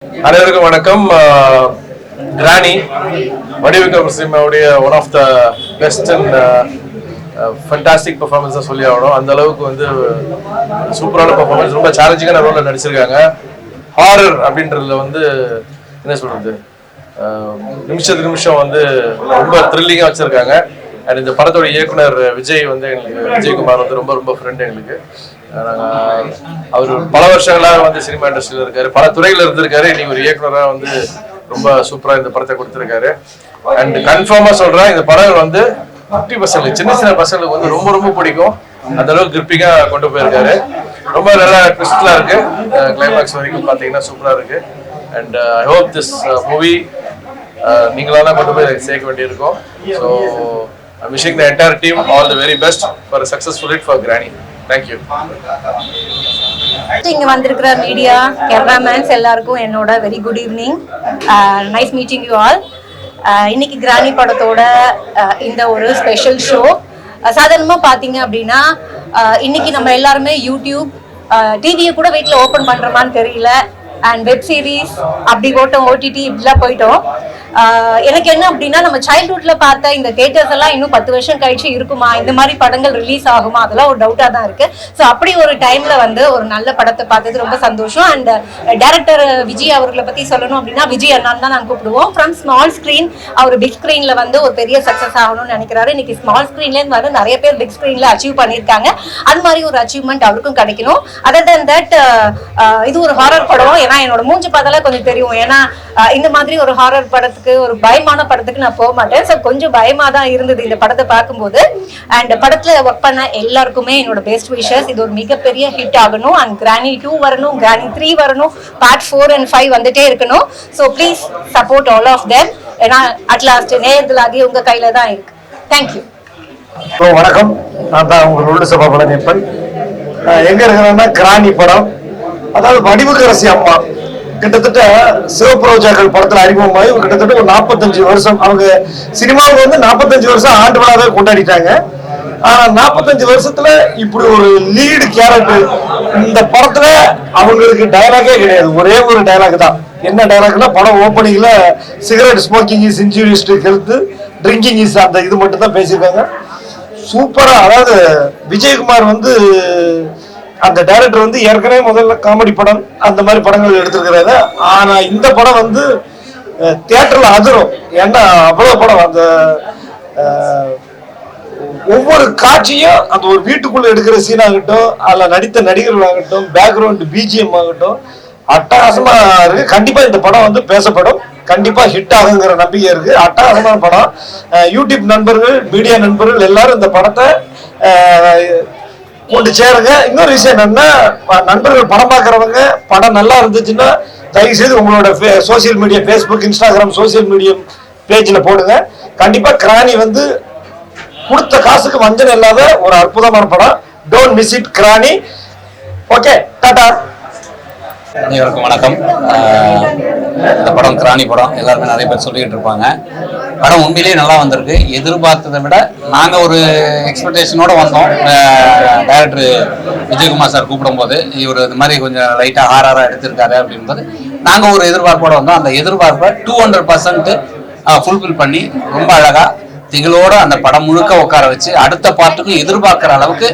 அனைவருக்கும் வணக்கம். கிரானி வடிவிக்ரம் சினிமாவுடைய one of the best and fantastic பெர்ஃபார்மன்ஸாக சொல்லி ஆகணும். அந்த அளவுக்கு வந்து சூப்பரான பெர்ஃபார்மன்ஸ், ரொம்ப சேலஞ்சிங்கான ரோலில் நடிச்சிருக்காங்க. ஹாரர் அப்படின்றதுல வந்து என்ன சொல்றது, நிமிஷத்துக்கு நிமிஷம் வந்து ரொம்ப த்ரில்லிங்காக வச்சிருக்காங்க. அண்ட் இந்த படத்தோட இயக்குனர் விஜய் வந்து எங்களுக்கு, விஜயகுமார் வந்து ரொம்ப ரொம்ப ஃப்ரெண்டு எங்களுக்கு. அவர் பல வருஷங்களாக வந்து சினிமா இண்டஸ்ட்ரியில் இருக்காரு, பல துறையில் இருந்திருக்காரு. இன்னைக்கு ஒரு இயக்குனராக வந்து ரொம்ப சூப்பராக இந்த படத்தை கொடுத்துருக்காரு. அண்ட் கன்ஃபார்மாக சொல்கிறேன், இந்த படம் வந்து குட்டி பசங்களுக்கு, சின்ன சின்ன பசங்களுக்கு வந்து ரொம்ப ரொம்ப பிடிக்கும். அந்த அளவுக்கு கிரிப்பிங்காக கொண்டு போயிருக்காரு. ரொம்ப நல்லா ட்விஸ்ட்லாம் இருக்கு. கிளைமேக்ஸ் வரைக்கும் பார்த்தீங்கன்னா சூப்பராக இருக்கு. And I hope this movie நீங்களால கொண்டு போய் சேர்க்க வேண்டியிருக்கும். So I'm wishing the entire team all the very best for a successful hit for Granny. Thank you. இங்க வந்திருக்கிற மீடியா கேமராமேன்ஸ் எல்லாருக்கும் என்னோட very good evening. Nice meeting you all. இன்னைக்கு கிரானி படத்தோட இந்த ஒரு ஸ்பெஷல் ஷோ. சாதாரணமாக பார்த்தீங்க அப்படின்னா இன்னைக்கு நம்ம எல்லாருமே யூடியூப், டிவியை கூட வீட்டில் ஓப்பன் பண்ணுறோமான்னு தெரியல. அண்ட் வெப் சீரிஸ் அப்படி போட்டோம், ஓடிடி இப்படிலாம் போயிட்டோம். எனக்கு என்ன அப்படின்னா, நம்ம சைல்ட்ஹுட்ல பார்த்த இந்த தியேட்டர்ஸ் எல்லாம் இன்னும் 10 வருஷம் கழிச்சு இருக்குமா, இந்த மாதிரி படங்கள் ரிலீஸ் ஆகுமா, அதெல்லாம் ஒரு டவுட்டா தான் இருக்கு. ஸோ அப்படி ஒரு டைம்ல வந்து ஒரு நல்ல படத்தை பார்த்தது ரொம்ப சந்தோஷம். அண்ட் டைரக்டர் விஜய் அவர்களை பத்தி சொல்லணும் அப்படின்னா, விஜய் அண்ணான்னு தான் நாங்கள் கூப்பிடுவோம். ஃப்ரம் ஸ்மால் ஸ்கிரீன் அவர் பிக் ஸ்கிரீன்ல வந்து ஒரு பெரிய சக்சஸ் ஆகணும்னு நினைக்கிறாரு. இன்னைக்கு ஸ்மால் ஸ்கிரீன்லேருந்து வந்து நிறைய பேர் பிக் ஸ்கிரீன்ல அச்சீவ் பண்ணியிருக்காங்க. அது மாதிரி ஒரு அச்சீவ்மெண்ட் அவருக்கும் கிடைக்கணும். அதர் தென் தட் இது ஒரு ஹாரர் படம். ஏன்னா என்னோட மூஞ்சி பார்த்தாலே கொஞ்சம் தெரியும். ஏன்னா இந்த மாதிரி ஒரு ஹாரர் படத்துக்கு, ஒரு பயமான படத்துக்கு நான் போக மாட்டேன். ஸோ கொஞ்சம் பயமா தான் இருந்தது இந்த படத்தை பார்க்கும்போது. அண்ட் படத்துல ஒர்க் பண்ண எல்லாருக்குமே என்னோட பெஸ்ட் விஷஸ். இது ஒரு மிகப்பெரிய ஹிட் ஆகணும். அண்ட் கிரானி 2 வரணும், கிரானி 3 வரணும், பார்ட் 4 and 5 வந்துட்டே இருக்கணும். So please support all of them. ஏன்னா அட்லாஸ்ட் நேயர்களாகி உங்க கையில தான் இருக்கு. தேங்க்யூ. வணக்கம், நான் தான் உங்கள் உள்ளு சபா பழனியப்பன். எங்க இருக்கிறேன்னா கிரானி படம், அதாவது வடிவுக்கரசி அம்மா கிட்டத்தட்ட சிவப்ரோஜாக்கள் படத்துல அறிமுகமாகி கிட்டத்தட்ட ஒரு 45 வருஷம் அவங்க சினிமாவுக்கு வந்து 45 வருஷம் ஆண்டு விழாவே கொண்டாடிட்டாங்க. ஆனா 45 வருஷத்துல இப்படி ஒரு லீடு கேரக்டர் இந்த படத்துல அவங்களுக்கு டைலாகே கிடையாது. ஒரே ஒரு டைலாக் தான். என்ன டைலாக்னா, படம் ஓப்பனிங்ல cigarette smoking is injurious to health, drinking is, அந்த இது மட்டும் தான் பேசியிருக்காங்க. சூப்பரா. அதாவது விஜயகுமார் வந்து அந்த டைரக்டர் வந்து ஏற்கனவே முதல்ல காமெடி படம் அந்த மாதிரி படங்கள் எடுத்திருக்கிறாரு. ஆனா இந்த படம் வந்து தியேட்டர்ல அதிரும். ஏன்னா அவ்வளவு படம், அந்த ஒவ்வொரு காட்சியும் அந்த ஒரு வீட்டுக்குள்ள எடுக்கிற சீன் ஆகட்டும், அதுல நடித்த நடிகர்கள் ஆகட்டும், பேக்ரவுண்ட் பிஜிஎம் ஆகட்டும், அட்டகாசமா இருக்கு. கண்டிப்பா இந்த படம் வந்து பேசப்படும், கண்டிப்பா ஹிட் ஆகுங்கிற நம்பிக்கை இருக்கு. அட்டகாசமான படம். யூடியூப் நண்பர்கள், மீடியா நண்பர்கள் எல்லாரும் இந்த படத்தை கொண்டு சேருங்க. இன்னொரு விஷயம் என்னன்னா, நண்பர்கள் படம் பார்க்குறவங்க படம் நல்லா இருந்துச்சுன்னா தயவு செய்து உங்களோட social media, Facebook, Instagram social media பேஜில் போடுங்க. கண்டிப்பா கிரானி வந்து கொடுத்த காசுக்கு வஞ்சனை இல்லாத ஒரு அற்புதமான படம். Don't miss it granny. Okay, Tata. அனைவருக்கும் வணக்கம். இந்த படம் கிரானி படம் எல்லாருமே நிறைய பேர் சொல்லிக்கிட்டு இருப்பாங்க. படம் உண்மையிலேயே நல்லா வந்திருக்கு. எதிர்பார்த்ததை விட நாங்கள் ஒரு எக்ஸ்பெக்டேஷனோட வந்தோம். டைரக்டர் விஜயகுமார் சார் கூப்பிடும்போது இவர் இந்த மாதிரி கொஞ்சம் லைட்டாக ஹாரராக எடுத்திருக்காரு அப்படின்போது நாங்கள் ஒரு எதிர்பார்ப்போட வந்தோம். அந்த எதிர்பார்ப்பை 200% ஃபுல்ஃபில் பண்ணி ரொம்ப அழகாக திகளோட அந்த படம் முழுக்க உட்கார வச்சு அடுத்த பார்ட்டுக்கும் எதிர்பார்க்குற அளவுக்கு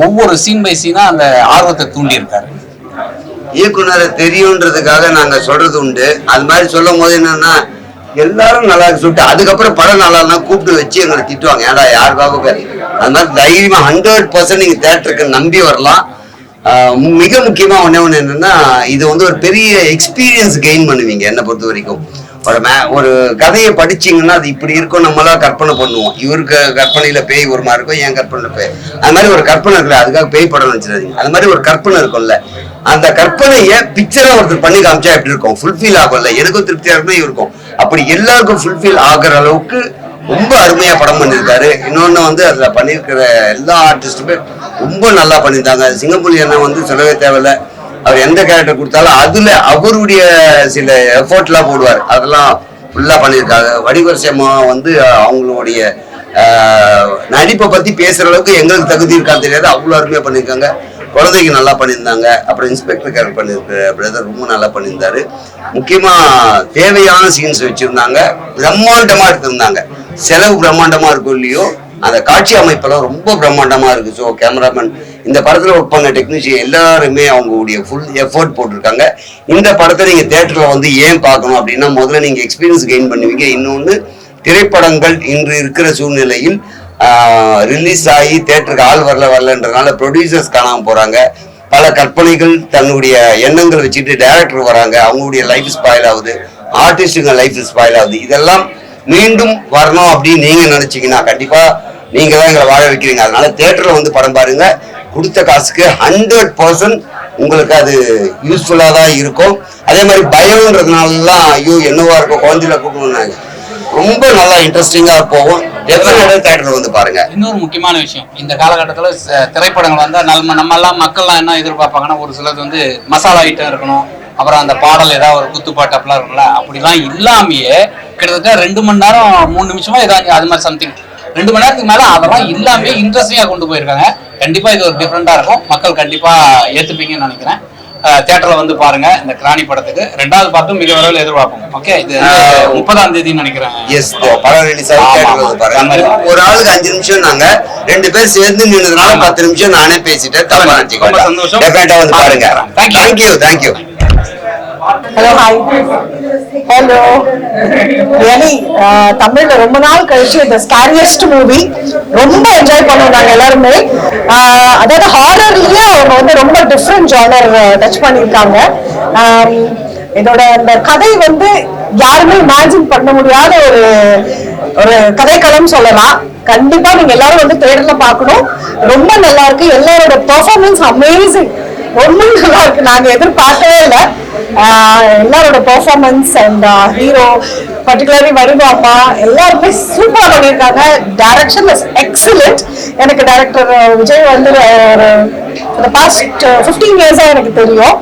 ஒவ்வொரு சீன் பை சீனாக அந்த ஆர்வத்தை தூண்டியிருக்காரு. இயக்குனரை தெரியுன்றதுக்காக நாங்க சொல்றது உண்டு. அது மாதிரி சொல்லும் போது என்னன்னா, எல்லாரும் நல்லா சொல்லிட்டு அதுக்கப்புறம் படம் நல்லா கூப்பிட்டு வச்சு எங்களை திட்டுவாங்க, ஏடா யாருக்காக. அது மாதிரி தைரியமா 100% நீங்க தேட்டருக்கு நம்பி வரலாம். மிக முக்கியமா ஒண்ணு என்னன்னா, இது வந்து ஒரு பெரிய எக்ஸ்பீரியன்ஸ் கெயின் பண்ணுவீங்க. என்னை பொறுத்த வரைக்கும் ஒரு கதையை படிச்சீங்கன்னா அது இப்படி இருக்கும், நம்மளா கற்பனை பண்ணுவோம். இவருக்கு கற்பனையில பேய் ஒரு மாதிரி இருக்கும், என் கற்பனையில பேய், அது மாதிரி ஒரு கற்பனை இருக்குல்ல, அதுக்காக பேய் படம் நினைச்சிடாதீங்க. அது மாதிரி ஒரு கற்பனை இருக்கும்ல, அந்த கற்பனையை பிக்சரா ஒருத்தர் பண்ணி காமிச்சா எப்படி இருக்கும், ஃபுல்ஃபில் ஆகும்ல. எனக்கும் திருப்தியா இருக்கும். அப்படி எல்லாருக்கும் ஃபுல்ஃபில் ஆகுற அளவுக்கு ரொம்ப அருமையா படம் பண்ணியிருக்காரு. இன்னொன்னு வந்து அதுல பண்ணியிருக்கிற எல்லா ஆர்டிஸ்டுமே ரொம்ப நல்லா பண்ணியிருந்தாங்க. சிங்கம்புலி அண்ணன் வந்து சொல்லவே தேவையில்லை. அவர் எந்த கேரக்டர் கொடுத்தாலும் அதுல அவருடைய சில எஃபோர்ட்லாம் போடுவார். அதெல்லாம் ஃபுல்லா பண்ணியிருக்காங்க. வடிவரசி அம்மா வந்து அவங்களுடைய நடிப்பை பத்தி பேசுற அளவுக்கு எங்களுக்கு தகுதி இருக்கான்னு தெரியாது, அவ்வளோ அருமையா பண்ணியிருக்காங்க. குழந்தைக்கு நல்லா பண்ணியிருந்தாங்க. அப்புறம் இன்ஸ்பெக்டர் கேரக்டர் பண்ணியிருக்கிற பிரதர் ரொம்ப நல்லா பண்ணியிருந்தாரு. முக்கியமா தேவையான சீன்ஸ் வச்சிருந்தாங்க, பிரம்மாண்டமா எடுத்திருந்தாங்க. செலவு பிரம்மாண்டமா இருக்கும் இல்லையோ, அந்த காட்சி அமைப்பெல்லாம் ரொம்ப பிரம்மாண்டமா இருக்கு. ஸோ கேமராமேன், இந்த படத்துல ஒர்க் பண்ண டெக்னீஷியன் எல்லாருமே அவங்களுடைய ஃபுல் எஃபோர்ட் போட்டிருக்காங்க. இந்த படத்தை நீங்க தியேட்டர்ல வந்து ஏன் பார்க்கணும் அப்படின்னா, முதல்ல நீங்க எக்ஸ்பீரியன்ஸ் கெயின் பண்ணுவீங்க. இன்னொன்று, திரைப்படங்கள் இன்று இருக்கிற சூழ்நிலையில் ரிலீஸ் ஆகி தியேட்டருக்கு ஆள் வரலன்றதுனால ப்ரொடியூசர்ஸ் காணாம போறாங்க. பல கற்பனைகள் தன்னுடைய எண்ணங்கள் வச்சுட்டு டைரக்டர் வராங்க, அவங்களுடைய லைஃப் ஸ்பாயில் ஆகுது, ஆர்டிஸ்டுங்க லைஃப் ஸ்பாயில் ஆகுது. இதெல்லாம் மீண்டும் வரணும் அப்படின்னு நீங்க நினைச்சீங்கன்னா கண்டிப்பா நீங்க தான் எங்களை வாழ வைக்கிறீங்க. அதனால தியேட்டர்ல வந்து படம் பாருங்க. கொடுத்த காசுக்கு 100% உங்களுக்கு அது யூஸ்ஃபுல்லா தான் இருக்கும். அதே மாதிரி பயம்ன்றதுனாலலாம் ஐயோ என்னவா இருக்கும் குழந்தையில கூப்பிடுனாங்க, ரொம்ப நல்லா இன்ட்ரெஸ்டிங்கா போகும். தியேட்டர்ல வந்து பாருங்க. இன்னொரு முக்கியமான விஷயம், இந்த காலகட்டத்தில் திரைப்படங்கள் வந்தால் நம்ம எல்லாம் மக்கள்லாம் என்ன எதிர்பார்ப்பாங்கன்னா, ஒரு சிலது வந்து மசாலா ஐட்டம் இருக்கணும், அப்புறம் அந்த பாடல் ஏதாவது ஒரு குத்துப்பாட்டு அப்படிலாம் இருக்கும்ல, அப்படிலாம் இல்லாமையே கிட்டத்தட்ட 2 மணி நேரம் 3 நிமிஷமா ஏதாவது அது மாதிரி சம்திங் 2 மணி நேரத்துக்கு மேல அதெல்லாம் இல்லாமே இன்ட்ரெஸ்டிங்கா கொண்டு போயிருக்காங்க. கண்டிப்பா இது ஒரு டிஃப்ரெண்டா இருக்கும், மக்கள் கண்டிப்பா ஏத்துப்பீங்கன்னு நினைக்கிறேன். தியேட்டர்ல வந்து பாருங்க இந்த கிராணி படத்துக்கு. 2வது பார்ட்டும் மிக விரைவில் எதிர்பார்ப்போம். ஓகே, இது 30ஆம் தேதி நினைக்கிறேன். எஸ், படம் ரிலீஸ் ஆகி தியேட்டர்ல வந்து பாருங்க. ஒரு ஆளுக்கு 5 நிமிஷம், நாங்க 2 பேர் சேர்ந்து நின்னதுனால 10 நிமிஷம் நானே பேசிட்டேன். தப்பா நினைச்சுக்கோங்க. ரொம்ப சந்தோஷம். டெஃபினட்டா வந்து பாருங்க. Thank you. Hello, hi, hello. Really தமிழ்ல ரொம்ப நாள் கழிச்சு இந்த ஸ்கேரியஸ்ட் மூவி ரொம்ப என்ஜாய் பண்ணோம் நாங்க எல்லாருமே. அதாவது ஹாரர்லயே அவங்க வந்து ரொம்ப டிஃப்ரெண்ட் ஜானர் டச் பண்ணியிருக்காங்க. இதோட அந்த கதை வந்து யாருமே இமேஜின் பண்ண முடியாத ஒரு கதைக்களம் சொல்லலாம். கண்டிப்பா நீங்க எல்லாரும் வந்து தியேட்டர்ல பார்க்கணும். ரொம்ப நல்லா இருக்கு. எல்லாரோட பெர்ஃபார்மன்ஸ் அமேசிங், ரொம்ப நல்லா இருக்கு. நாங்க எதிர்பார்க்கவே இல்லை. எல்லாரோட பெர்ஃபார்மன்ஸ் அண்ட் ஹீரோ பர்டிகுலர்லி வடிவாமா எல்லாருமே சூப்பரா பண்ணியிருக்காங்க. Direction is excellent. எனக்கு டைரக்டர் விஜய் வந்து the past 15 years எனக்கு தெரியும்.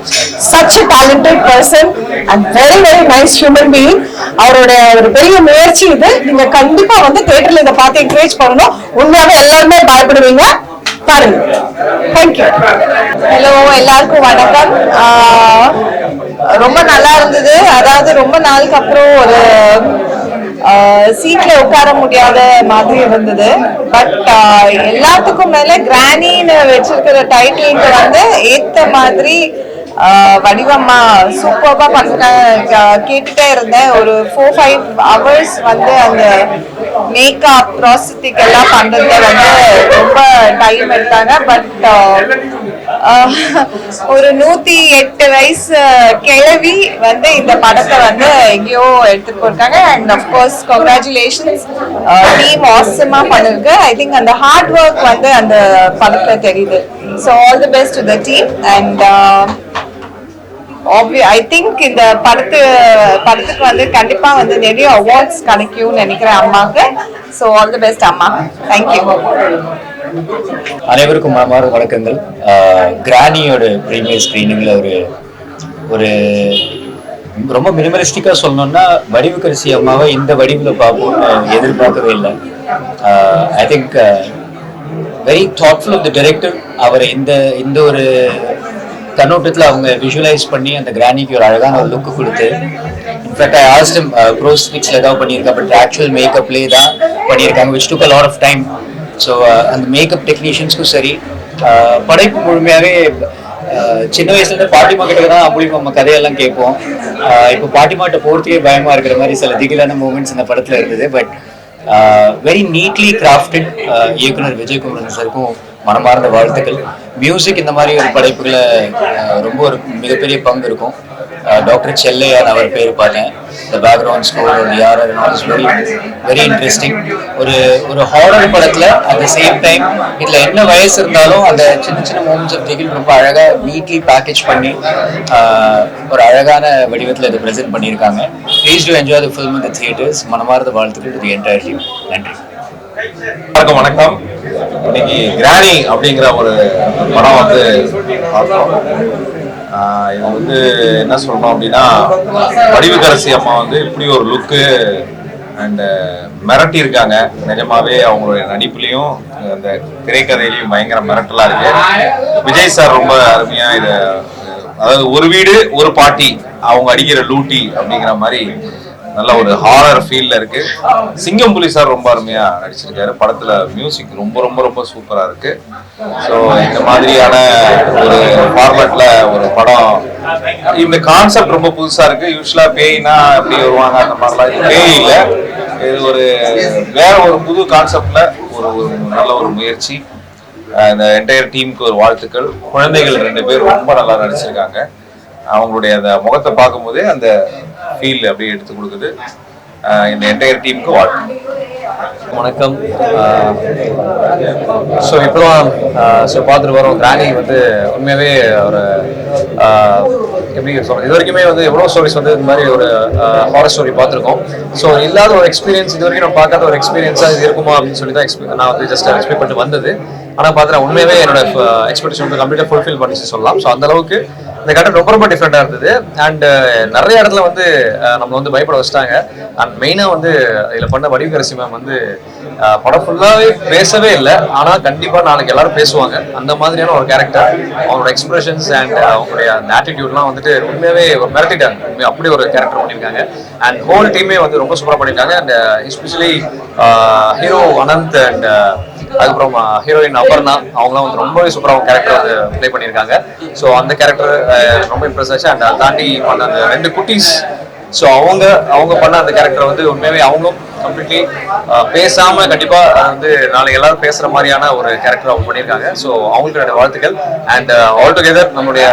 such a talented person and very nice human being. அவரோட ஒரு பெரிய முயற்சி இது. நீங்க கண்டிப்பா வந்து தியேட்டர்ல இதை பார்த்து என்கரேஜ் பண்ணணும். உண்மையாவே எல்லாருமே பயப்படுவீங்க, பாருங்க. தேங்க்யூ. ஹலோ, எல்லாருக்கும் வணக்கம். ரொம்ப நல்லா இருந்தது. அதாவது ரொம்ப நாளுக்கு அப்புறம் ஒரு சீட்ல உட்கார முடியாத மாதிரி இருந்தது. பட் எல்லாத்துக்கும் மேல கிராணின்னு வச்சிருக்கிற டைட்டிலுக்கு வந்து ஏத்த மாதிரி வடிவம்மா சூப்பர்பா பண்ண கேட்டுட்டே இருந்தேன். ஒரு 4-5 hours வந்து அந்த மேக்கப் ப்ராசத்திக் எல்லாம் பண்றதுல வந்து ரொம்ப டைம் எடுத்தாங்க. பட் ஒரு 108 வயசு கிழவி வந்து இந்த படத்தை வந்து எங்கேயோ எடுத்துட்டு போயிருக்காங்க. அண்ட் அஃப்கோர்ஸ் கங்க்ராச்சுலேஷன்ஸ், டீம் ஆசமா பண்ணிருக்கு. ஐ திங்க் அந்த ஹார்ட் ஒர்க் வந்து அந்த படத்துல தெரியுது. So all the best to the team. And I think இந்த படத்துக்கு வந்து கண்டிப்பா வந்து நிறைய அவார்ட்ஸ் கிடைக்கும்னு நினைக்கிறேன் அம்மாவுக்கு. ஸோ ஆல் தி பெஸ்ட் அம்மா. தேங்க்யூ. அனைவருக்கும் மனமார்ந்த வணக்கங்கள். கிராணியோட ப்ரீமியர் ஸ்க்ரீனிங்கில் ஒரு ரொம்ப மினிமலிஸ்டிக்காக சொல்லணும்னா வடிவுக்கரசி அம்மாவை இந்த வடிவில் பார்ப்போம்னு எதிர்பார்க்கவே இல்லை. I think very thoughtful of the director. அவரை இந்த ஒரு கண்ணோட்டத்தில் அவங்க விஷுவலைஸ் பண்ணி அந்த கிராணிக்கு ஒரு அழகான ஒரு லுக்கு கொடுத்து, இன்ஃபேக்ட் ஐ ஆஸ்க்ட் ஹிம் ப்ரோஸ்டிக்ஸில் ஏதாவது பண்ணியிருக்கா, பட் ஆக்சுவல் மேக்கப்லேயே தான் பண்ணியிருக்காங்க, which took a lot of time. So அந்த மேக்கப் டெக்னீஷியன்ஸ்க்கும் சரி, படைப்பு முழுமையாகவே சின்ன வயசுலேருந்து பாட்டிமா கிட்ட தான் அப்படி நம்ம கதையெல்லாம் கேட்போம். இப்போ பாட்டிமாட்ட போகிறதுக்கே பயமாக இருக்கிற மாதிரி சில திகிலான மூமெண்ட்ஸ் இந்த படத்தில் இருந்தது. But very neatly crafted. இயக்குனர் விஜயகுமாரன் சாருக்கும் மனமார்ந்த வாழ்த்துக்கள். மியூசிக் இந்த மாதிரி ஒரு படைப்புகளை ரொம்ப ஒரு மிகப்பெரிய பங்கு இருக்கும். டாக்டர் செல்லையான் அவர் பேர் பார்த்தேன். இந்த பேக்ரவுண்ட் ஸ்கோர் யார் வெரி இன்ட்ரெஸ்டிங். ஒரு ஹாரர் படத்தில் அட் த சேம் டைம் இதில் என்ன வயசு இருந்தாலும் அந்த சின்ன மூமெண்ட்ஸ் ஆஃப் திகில் ரொம்ப அழகாக நீட்லி பேக்கேஜ் பண்ணி ஒரு அழகான வடிவத்தில் இதை ப்ரெசென்ட் பண்ணியிருக்காங்க. Please to enjoy the film in the theatres. மனமார்ந்த வாழ்த்துக்கள் டு தி என்டையர் டீம். நன்றி. வணக்கம். இன்னைக்கு கிராணி அப்படிங்கிற ஒரு படம் வந்து பார்த்தோம். இது வந்து என்ன சொல்லணும் அப்படின்னா, வடிவுக்கரசி அம்மா வந்து இப்படி ஒரு லுக்கு அண்ட் மிரட்டி இருக்காங்க. நிஜமாவே அவங்களுடைய நடிப்புலையும் அந்த திரைக்கதையிலையும் பயங்கர மிரட்டலா இருக்கு. விஜய் சார் ரொம்ப அருமையா இத, அதாவது ஒரு வீடு ஒரு பாட்டி அவங்க அடிக்கிற லூட்டி அப்படிங்கிற மாதிரி நல்ல ஒரு ஹாரர் ஃபீல்ல இருக்கு. சிங்கம் புலி சார் ரொம்ப அருமையா நடிச்சிருக்காரு. படத்துல மியூசிக் ரொம்ப ரொம்ப ரொம்ப சூப்பரா இருக்கு. ஸோ இந்த மாதிரியான ஒரு ஃபார்மேட்ல ஒரு படம், இந்த கான்செப்ட் ரொம்ப புதுசா இருக்கு. யூஸ்வலா பேய்னா எப்படி வருவாங்க அந்த மாதிரிலாம், இது பேய் இல்லை, இது ஒரு வேற ஒரு புது கான்செப்ட்ல ஒரு நல்ல ஒரு முயற்சி. இந்த என்டையர் டீமுக்கு ஒரு வாழ்த்துக்கள். குழந்தைகள் 2 பேர் ரொம்ப நல்லா நடிச்சிருக்காங்க. அவங்களுடைய அந்த முகத்தை பார்க்கும்போதே அந்த ஃபீல் அப்படியே எடுத்து கொடுக்குது. இந்த என்டையர் டீமுக்கு வாழ்த்து. வணக்கம். ஸோ இப்போதான் பார்த்துட்டு வரோம். கிராணி வந்து உண்மையாகவே ஒரு எப்படி சொல்கிறது, இது வரைக்குமே வந்து எவ்வளோ ஸ்டோரிஸ் வந்து இந்த மாதிரி ஒரு ஹாரர் ஸ்டோரி பார்த்துருக்கோம். ஸோ இல்லாத ஒரு எக்ஸ்பீரியன்ஸ், இது வரைக்கும் நான் பார்க்காத ஒரு எக்ஸ்பீரியன்ஸாக இது இருக்குமா அப்படின்னு சொல்லி தான் நான் வந்து ஜஸ்ட் எக்ஸ்பெக்ட் பண்ணிட்டு வந்தது. ஆனால் பார்த்தீங்கன்னா உண்மையாகவே என்னோட எக்ஸ்பெக்டேஷன் வந்து கம்ப்ளீட்டாக ஃபுல்ஃபில் பண்ணிச்சு சொல்லலாம். ஸோ அந்த அளவுக்கு இந்த கட்டம் ரொம்ப ரொம்ப டிஃப்ரெண்டாக இருந்தது. அண்ட் நிறைய இடத்துல வந்து நம்ம வந்து பயப்பட வச்சிட்டாங்க. அண்ட் மெயினாக வந்து இதில் பண்ண வடிவகரசி மேம் வந்து படம் ஃபுல்லாகவே பேசவே இல்லை, ஆனால் கண்டிப்பாக நாளைக்கு எல்லாரும் பேசுவாங்க. அந்த மாதிரியான ஒரு கேரக்டர், அவங்களோட எக்ஸ்பிரஷன்ஸ் அண்ட் அவங்களுடைய அந்த ஆட்டிடியூட்லாம் வந்துட்டு உண்மையாகவே மிரட்டிட்டாங்க. உண்மையாக அப்படி ஒரு கேரக்டர் பண்ணியிருக்காங்க. அண்ட் ஹோல் டீமே வந்து ரொம்ப சூப்பராக பண்ணியிருக்காங்க. And especially hero Anand and அதுக்கப்புறம் ஹீரோயின் அபர்ணா, அவங்களாம் வந்து ரொம்பவே சூப்பராக கேரக்டர் வந்து ப்ளே பண்ணியிருக்காங்க. ஸோ அந்த கேரக்டர் ரொம்ப இம்ப்ரெஸ் ஆச்சு. அண்ட் அதை தாண்டி பண்ண அந்த 2 குட்டீஸ், ஸோ அவங்க பண்ண அந்த கேரக்டர் வந்து உண்மையாகவே அவங்களும் கம்ப்ளீட்லி பேசாமல் கண்டிப்பாக வந்து நாளைக்கு எல்லாரும் பேசுகிற மாதிரியான ஒரு கேரக்டர் அவங்க பண்ணியிருக்காங்க. ஸோ அவங்களுக்கு என்னுடைய வாழ்த்துக்கள். அண்ட் ஆல் டுகெதர் நம்மளுடைய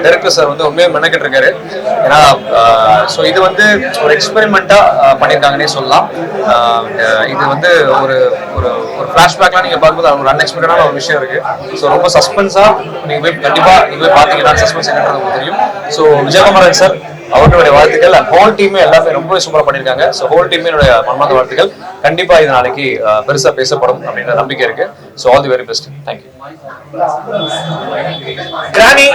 டைரக்டர் சார் வந்து உண்மையாக மெனக்கிட்டு இருக்காரு. ஏன்னா ஸோ இது வந்து ஒரு எக்ஸ்பெரிமெண்ட்டாக பண்ணியிருக்காங்கன்னே சொல்லலாம். இது வந்து ஒரு ஒரு ஃப்ளாஷ்பேக்லாம் நீங்கள் பார்க்கும்போது அது ஒரு அன்எக்ஸ்பெக்டடான ஒரு விஷயம் இருக்குது. ஸோ ரொம்ப சஸ்பென்ஸாக நீங்கள் போய் கண்டிப்பாக நீங்கள் போய் பார்த்தீங்கன்னா சஸ்பென்ஸ் என்னன்றது உங்களுக்கு தெரியும். ஸோ விஜயகுமாரன் சார் அவர்களுடைய வாழ்த்துக்கள். அண்ட் ஹோல் டீமே எல்லாமே ரொம்ப சூப்பராக பண்ணியிருக்காங்க. ஸோ ஹோல் டீமே என்னுடைய மனமார்ந்த வாழ்த்துக்கள். கண்டிப்பாக இது நாளைக்கு பெருசாக பேசப்படும் அப்படின்ற நம்பிக்கை இருக்கு. So all the very best. Thank you. கிராணி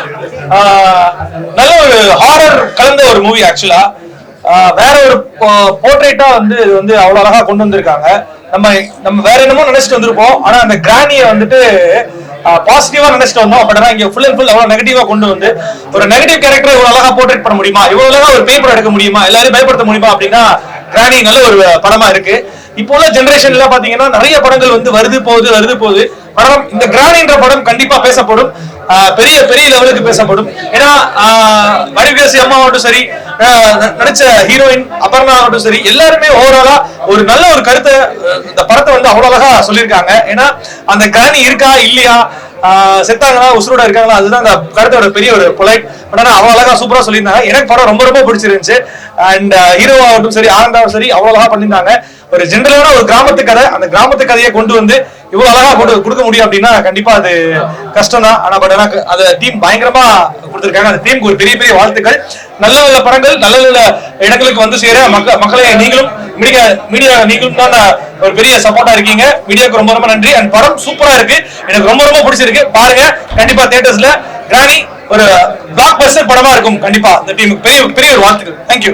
நல்ல ஒரு ஹாரர் கலந்த ஒரு மூவி. ஆக்சுவலா வேற ஒரு போர்ட்ரேட்டா வந்து இது வந்து அவ்வளவு அழகா கொண்டு வந்திருக்காங்க. நம்ம வேற என்னமோ நினைச்சிட்டு வந்திருப்போம். ஆனா அந்த கிராணியை வந்துட்டு பாசிட்டிவா நினைச்சிட்டு வந்தோம். அப்படின்னா இங்க ஃபுல் அண்ட் ஃபுல் அவ்வளவு நெகட்டிவா கொண்டு வந்து ஒரு நெகட்டிவ் கேரக்டர் இவ்வளவு அழகா போர்ட்ரேட் பண்ண முடியுமா, இவ்வளவு அழகா ஒரு பேப்பர் எடுக்க முடியுமா, எல்லாரையும் பயப்படுத்த முடியுமா அப்படின்னா கிராணி நல்ல ஒரு படமா இருக்கு. இப்போ உள்ள ஜெனரேஷன்ல பாத்தீங்கன்னா நிறைய படங்கள் வந்து வருது போகுது. படம் இந்த கிராணின்ற படம் கண்டிப்பா பேசப்படும். பெரிய பெரிய லெவலுக்கு பேசப்படும். ஏன்னா வடிவகரசி அம்மாவாகட்டும் சரி, நடிச்ச ஹீரோயின் அபர்ணா ஆகட்டும் சரி, எல்லாருமே ஓவராலா ஒரு நல்ல ஒரு கருத்தை இந்த படத்தை வந்து அவ்வளவு அழகா சொல்லியிருக்காங்க. ஏன்னா அந்த கிராணி இருக்கா இல்லையா, செத்தாங்களா உசுரோட இருக்காங்களா, அதுதான் அந்த கருத்தோட பெரிய ஒரு பொலைட். பட் ஆனா அவ்வளவு அழகா சூப்பரா சொல்லியிருந்தாங்க. எனக்கு படம் ரொம்ப ரொம்ப பிடிச்சிருந்துச்சு. அண்ட் ஹீரோவாகட்டும் சரி, ஆனந்தாவும் சரி, அவ்வளவு அழகா பண்ணியிருந்தாங்க. ஒரு ஜென்ரலான ஒரு கிராமத்து கதை, அந்த கிராமத்து கதையை கொண்டு வந்து இவ்வளவு அழகா கொடுக்க முடியும் அப்படின்னா கண்டிப்பா அது கஷ்டம் தான். ஆனா பட் ஆனா அந்த டீம் பயங்கரமா கொடுத்திருக்காங்க. அந்த டீமுக்கு ஒரு பெரிய பெரிய வாழ்த்துக்கள். நல்ல நல்ல படங்கள் நல்ல நல்ல இடங்களுக்கு வந்து சேர மக்களை நீங்களும் மீடியா நீங்களும் தான் ஒரு பெரிய சப்போர்ட்டா இருக்கீங்க. மீடியாவுக்கு ரொம்ப ரொம்ப நன்றி. அண்ட் படம் சூப்பரா இருக்கு, எனக்கு ரொம்ப ரொம்ப பிடிச்சிருக்கு. பாருங்க கண்டிப்பா தியேட்டர்ஸ்ல. கிராணி ஒரு பிளாக் பஸ்டர் படமா இருக்கும். கண்டிப்பா இந்த டீமுக்கு பெரிய பெரிய ஒரு வாழ்த்துக்கள். தேங்க்யூ.